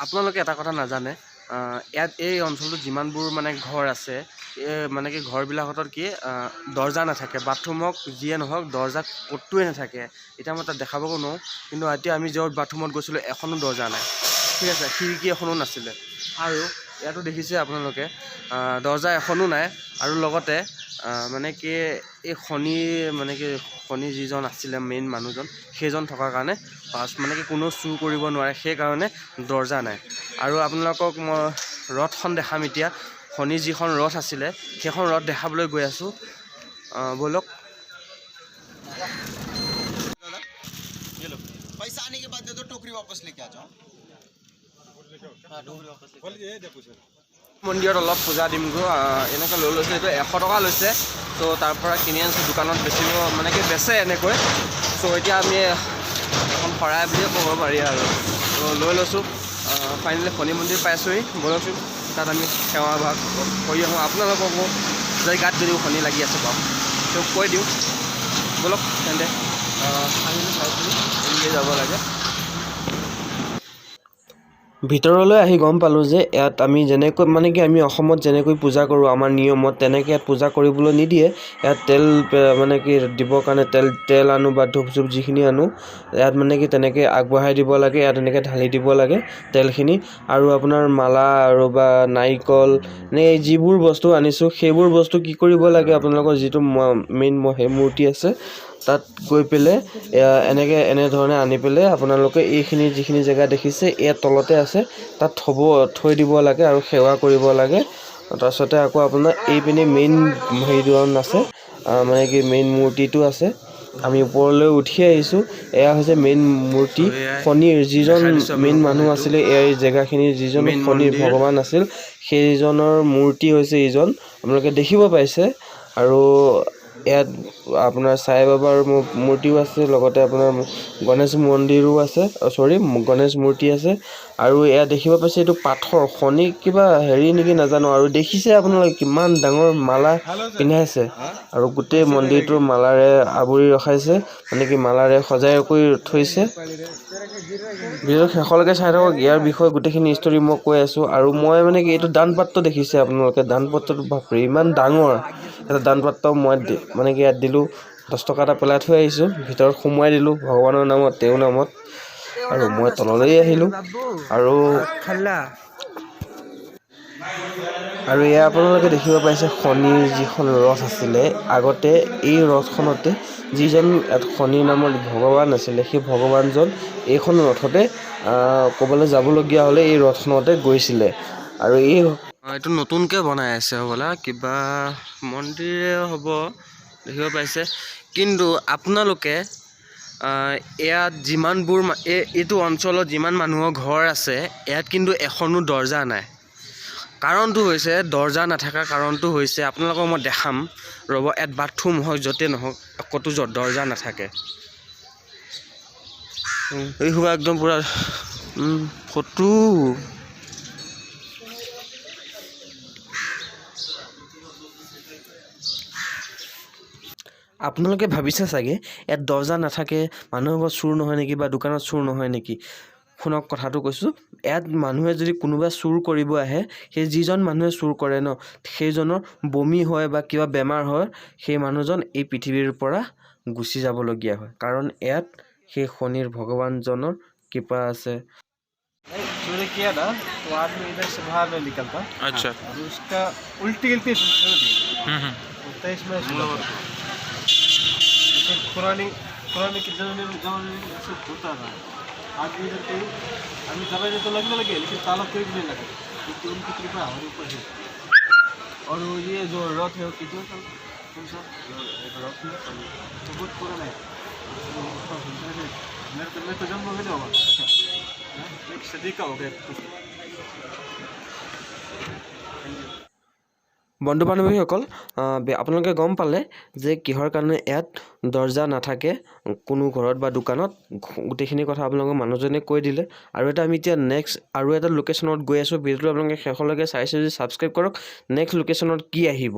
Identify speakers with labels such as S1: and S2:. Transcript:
S1: আপোনালোকে এটা কথা নাজানে, ইয়াত এই অঞ্চলটোত যিমানবোৰ মানে ঘৰ আছে, মানে কি ঘৰবিলাকত কি দৰ্জা নাথাকে, বাথৰুম হওক যিয়ে নহওক দৰ্জা ক'তোৱে নাথাকে। এতিয়া মই তাত দেখাবও নোৱাৰোঁ, কিন্তু এতিয়া আমি য'ত বাথৰুমত গৈছিলোঁ এখনো দৰ্জা নাই, ঠিক আছে, খিৰিকী এখনো নাছিলে। আৰু ইয়াতো দেখিছে আপোনালোকে দৰ্জা এখনো নাই। আৰু লগতে মানে কি এই খনি যিজন আছিলে মেইন মানুহজন, সেইজন থকাৰ কাৰণে মানে কি কোনো চুৰ কৰিব নোৱাৰে, সেইকাৰণে দৰ্জা নাই। আৰু আপোনালোকক মই ৰথখন দেখাম এতিয়া। খনি যিখন ৰথ আছিলে সেইখন ৰথ দেখাবলৈ গৈ আছোঁ, ব'লক।
S2: पैसा आने के बाद दे दो, टोकरी वापस लेके आ जाओ।
S1: মন্দিৰত অলপ পূজা দিমগৈ, এনেকৈ লৈ লৈছে। এইটো 100 টকা লৈছে, ত' তাৰ পৰা কিনি আনিছোঁ দোকানত বেচিব, মানে কি বেচে এনেকৈ। ত' এতিয়া আমি এখন শৰাই বুলিয়ে ক'ব পাৰি আৰু। ত' লৈ লৈছোঁ, ফাইনেলি শনি মন্দিৰ পাইছোঁহি। ব'লকচোন তাত আমি সেৱা ভাগ কৰি আহোঁ। আপোনালোককো যদি গাত যদিও শনি লাগি আছে বাৰু তেওঁক কৈ দিওঁ, ব'লক তেন্তে ফাইনেলি চাই যাব লাগে। ভিতৰলৈ আহি গম পালোঁ যে ইয়াত আমি যেনেকৈ মানে কি আমি অসমত যেনেকৈ পূজা কৰোঁ আমাৰ নিয়মত, তেনেকৈ ইয়াত পূজা কৰিবলৈ নিদিয়ে। ইয়াত তেল মানে কি দিবৰ কাৰণে তেল আনো বা ধূপ চুপ যিখিনি আনো, ইয়াত মানে কি তেনেকৈ আগবঢ়াই দিব লাগে, ইয়াত তেনেকৈ ঢালি দিব লাগে তেলখিনি। আৰু আপোনাৰ মালা আৰু বা নাৰিকল এই যিবোৰ বস্তু আনিছোঁ সেইবোৰ বস্তু কি কৰিব লাগে, আপোনালোকৰ যিটো মেইন মূৰ্তি আছে তাত গৈ পেলাই এনেধৰণে আনি পেলাই আপোনালোকে এইখিনি যিখিনি জেগা দেখিছে ইয়াত তলতে আছে, তাত থৈ দিব লাগে আৰু সেৱা কৰিব লাগে। তাৰপিছতে আকৌ আপোনাৰ এইপিনে মেইন হেৰিটো আছে, মানে কি মেইন মূৰ্তিটো আছে। আমি ওপৰলৈ উঠি আহিছোঁ। এয়া হৈছে মেইন মূৰ্তি, শনিৰ যিজন মেইন মানুহ আছিলে এই জেগাখিনিৰ, যিজন শনিৰ ভগৱান আছিল সেইজনৰ মূৰ্তি হৈছে এইজন, আপোনালোকে দেখিব পাইছে। আৰু ইয়াত আপোনাৰ সাই বাবাৰ মূৰ্তিও আছে, লগতে আপোনাৰ গণেশ মন্দিৰো আছে, গণেশ মূৰ্তি আছে। আৰু এয়া দেখিব পাইছে এইটো পাথৰ, শনি কিবা হেৰি নেকি নাজানো। আৰু দেখিছে আপোনালোকে কিমান ডাঙৰ মালা পিন্ধাইছে, আৰু গোটেই মন্দিৰটো মালাৰে আৱৰি ৰখাইছে, মানে কি মালাৰে সজাই কৰি থৈছে। ভিডিঅ'টো শেষলৈকে চাই থাকক, ইয়াৰ বিষয়ে গোটেইখিনি ষ্টৰি মই কৈ আছোঁ। আৰু মই মানে কি এইটো দান পাত্ৰ দেখিছে আপোনালোকে, দান পাত্ৰটো বাপৰে ইমান ডাঙৰ এটা দান পাত্ৰ। মই মানে কি ইয়াত দিলোঁ 10 টকা এটা পেলাই থৈ আহিছোঁ, ভিতৰত সোমোৱাই দিলোঁ ভগৱানৰ নামত, তেওঁৰ নামত। আৰু মই তললৈ আহিলোঁ। আৰু এয়া আপোনালোকে দেখিব পাইছে শনিৰ যিখন ৰথ আছিলে, আগতে এই ৰথখনতে যিজন শনিৰ নামৰ ভগৱান আছিলে, সেই ভগৱানজন এইখন ৰথতে ক'বলৈ যাবলগীয়া হ'লে এই ৰথখনতে গৈছিলে। আৰু এইটো নতুনকৈ বনাই আছে হ'বলা, কিবা মন্দিৰে হ'ব, দেখিব পাইছে। কিন্তু আপোনালোকে ইয়াত যিমানবোৰ এইটো অঞ্চলত যিমান মানুহৰ ঘৰ আছে, ইয়াত কিন্তু এখনো দৰ্জা নাই। কাৰণটো হৈছে, দৰ্জা নাথাকাৰ কাৰণটো হৈছে, আপোনালোকক মই দেখাম ৰ'ব। ইয়াত বাথৰুম হওক য'তে নহওক ক'তো দৰ্জা নাথাকে। এই হোৱা একদম পূৰা ফটো। আপোনালোকে ভাবিছে চাগে ইয়াত দৰ্জা নাথাকে, মানুহৰ ঘৰত চুৰ নহয় নেকি বা দোকানত চুৰ নহয় নেকি। শুনক কথাটো কৈছোঁ, ইয়াত মানুহে যদি কোনোবা চুৰ কৰিব আহে, সেই যিজন মানুহে চুৰ কৰে ন, সেইজনৰ বমি হয় বা কিবা বেমাৰ হয়, সেই মানুহজন এই পৃথিৱীৰ পৰা গুচি যাবলগীয়া হয়। কাৰণ ইয়াত সেই শনিৰ ভগৱানজনৰ কৃপা আছে।
S3: चोरी किया ना तो आदमी इधर से बाहर नहीं निकलता।
S1: अच्छा।
S3: और उसका उल्टी इसमें पुरानी के जमाने में ऐसे होता था। आदमी इधर कहीं अभी दरवाजे तो लगने लगे, लेकिन ताला कोई भी नहीं लगा, क्योंकि उनकी कृपा हमारे ऊपर है। और ये जो रथ है वो कितने साल रथ है, तो बहुत पुराना है। मैं तो जन्म में होगा, एक सदी का हो गया।
S1: বন্ধু বান্ধৱীসকল, আপোনালোকে গম পালে যে কিহৰ কাৰণে ইয়াত দৰ্জা নাথাকে কোনো ঘৰত বা দোকানত। গোটেইখিনি কথা আপোনালোকৰ মানুহজনে কৈ দিলে। আৰু আমি এতিয়া নেক্সট আৰু এটা লোকেশ্যনত গৈ আছোঁ। ভিডিঅ'টো আপোনালোকে শেষলৈকে চাইছে যদি ছাবস্ক্ৰাইব কৰক, নেক্সট লোকেশ্যনত কি আহিব।